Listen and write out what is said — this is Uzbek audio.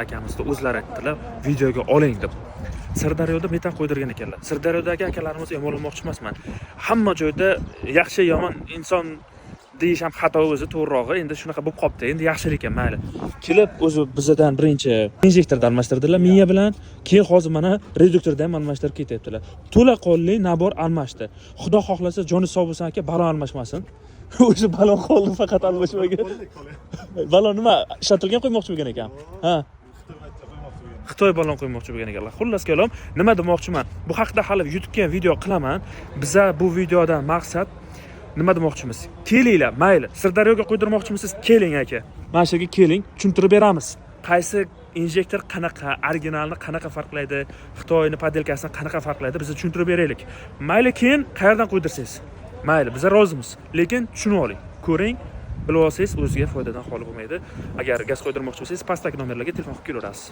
Akamizni o'zlari aytdilar, videoga oling deb. Sirdaryoda metan qo'ydirgan ekanlar. Sirdaryodagi akalarimizni yomonlamoqchi emasman. Hamma joyda yaxshi yomon inson deyish ham xato o'zi to'g'rirog'i. Endi shunaqa bo'lib qopti. Endi yaxshilik ekan, mayli. Kelib o'zi bizdan birinchi injektorda almashtirdilar miya bilan, keyin hozir mana reduktorda ham almashtirib ketyaptilar. To'laqonli nabor almashdi. Xudo xohlasa joni sog' bo'lsin aka, balon almashmasin. O'zi balon qoldi faqat almashmagan. Balon nima ishlatilgan qo'ymoqchi bo'lgan ekan. Ha. Xitoy balon qo'ymoqchi bo'lgan ekanlar. Xullas kalom, nima demoqchiman? Bu haqida hali YouTube'ga video qilaman. Biza bu videodan maqsad nima demoqchimiz? Kelinglar, mayli. Sirdaryoga qo'ydirmoqchimisiz? Keling aka. Mana shu yerga keling, tushuntirib beramiz. Qaysi injektor qanaqa, originalni qanaqa farqlaydi, Xitoyni podelkasini qanaqa farqlaydi, biz tushuntirib beraylik. Mayli, keyin qayerdan qo'ydirsangiz? Mayli, biz rozimiz. Lekin tushunib oling. Ko'ring, bilib olsangiz o'ziga foydadan xoli bo'lmaydi. Agar gaz qo'ydirmoqchi bo'lsangiz, pastdagi nomerlarga telefon qilib kelaverasiz.